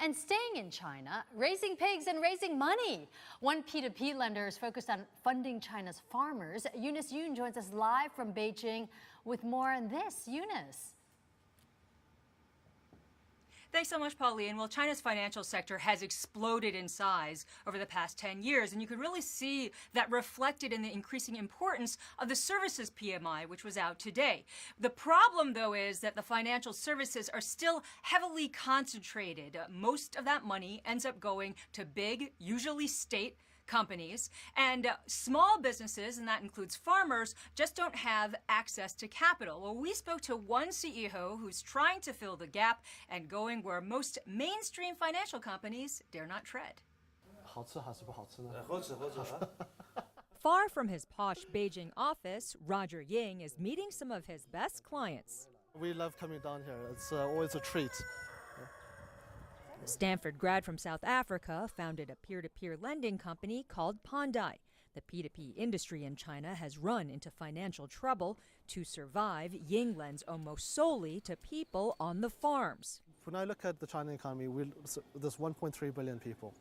And staying in China, raising pigs and raising money. One P2P lender is focused on funding China's farmers. Eunice Yoon joins us live from Beijing with more on this. Eunice. Thanks so much, Pauline. Well, China's financial sector has exploded in size over the past 10 years, and you could really see that reflected in the increasing importance of the services PMI, which was out today. The problem, though, is that the financial services are still heavily concentrated. Most of that money ends up going to big, usually state companies, and small businesses, and that includes farmers, just don't have access to capital. Well, we spoke to one CEO who's trying to fill the gap and going where most mainstream financial companies dare not tread. Far from his posh Beijing office, Roger Ying is meeting some of his best clients. We love coming down here. It's always a treat. The Stanford grad from South Africa founded a peer-to-peer lending company called Pandai. The P2P industry in China has run into financial trouble. To survive, Ying lends almost solely to people on the farms. When I look at the China economy, there's 1.3 billion people.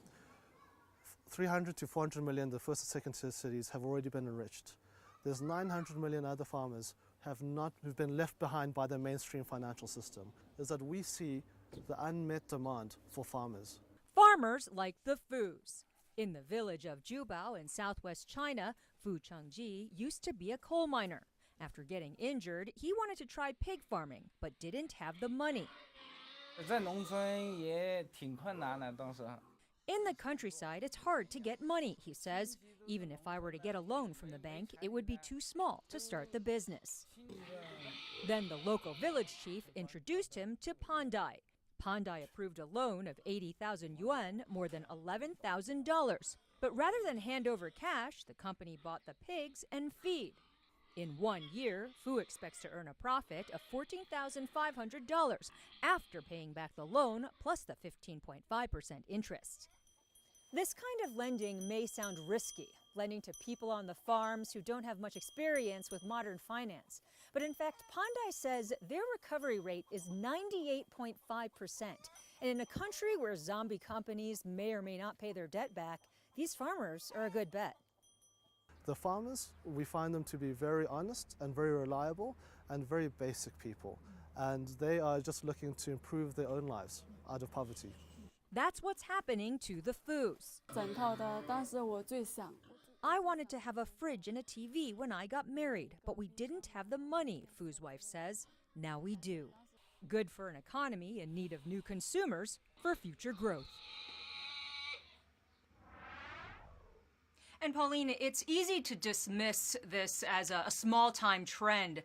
300 to 400 million, the first and second tier cities, have already been enriched. There's 900 million other farmers who've been left behind by the mainstream financial system. Is that we see the unmet demand for farmers. Farmers like the Fus. In the village of Jubao in southwest China, Fu Chengji used to be a coal miner. After getting injured, he wanted to try pig farming, but didn't have the money. In the countryside, it's hard to get money, he says. Even if I were to get a loan from the bank, it would be too small to start the business. Then the local village chief introduced him to Pandai. Pandai approved a loan of 80,000 yuan, more than $11,000. But rather than hand over cash, the company bought the pigs and feed. In 1 year, Fu expects to earn a profit of $14,500 after paying back the loan plus the 15.5% interest. This kind of lending may sound risky, lending to people on the farms who don't have much experience with modern finance. But in fact, Pandai says their recovery rate is 98.5%. And in a country where zombie companies may or may not pay their debt back, these farmers are a good bet. The farmers, we find them to be very honest and very reliable and very basic people. And they are just looking to improve their own lives out of poverty. That's what's happening to the Fus. I wanted to have a fridge and a TV when I got married, but we didn't have the money, Fu's wife says. Now we do. Good for an economy in need of new consumers for future growth. And Pauline, it's easy to dismiss this as a small-time trend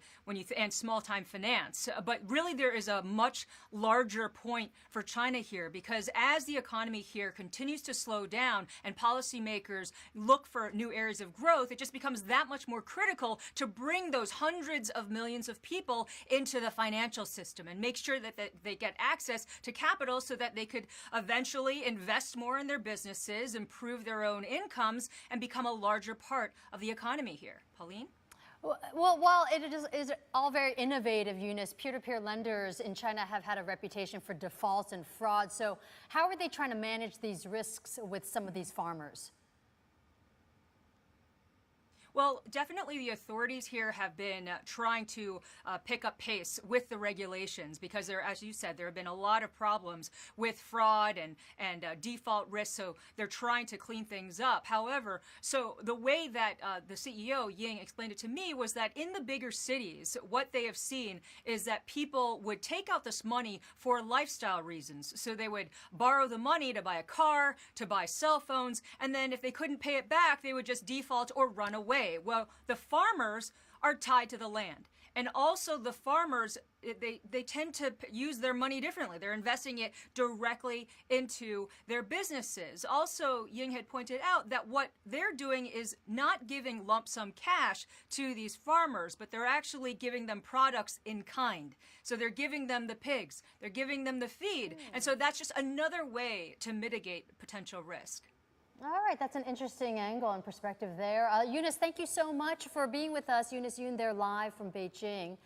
and small-time finance, but really there is a much larger point for China here, because as the economy here continues to slow down and policymakers look for new areas of growth, it just becomes that much more critical to bring those hundreds of millions of people into the financial system and make sure that they get access to capital so that they could eventually invest more in their businesses, improve their own incomes, and become a larger part of the economy here. Pauline? Well, while it is all very innovative, Eunice, peer-to-peer lenders in China have had a reputation for defaults and fraud. So how are they trying to manage these risks with some of these farmers? Well, definitely the authorities here have been trying to pick up pace with the regulations because there, as you said, there have been a lot of problems with fraud and default risk. So they're trying to clean things up. However, so the way that the CEO, Ying, explained it to me was that in the bigger cities, what they have seen is that people would take out this money for lifestyle reasons. So they would borrow the money to buy a car, to buy cell phones, and then if they couldn't pay it back, they would just default or run away. Well, the farmers are tied to the land. And also the farmers, they tend to use their money differently. They're investing it directly into their businesses. Also, Ying had pointed out that what they're doing is not giving lump sum cash to these farmers, but they're actually giving them products in kind. So they're giving them the pigs, they're giving them the feed. And so that's just another way to mitigate potential risk. All right, that's an interesting angle and perspective there. Eunice, thank you so much for being with us. Eunice Yoon there live from Beijing.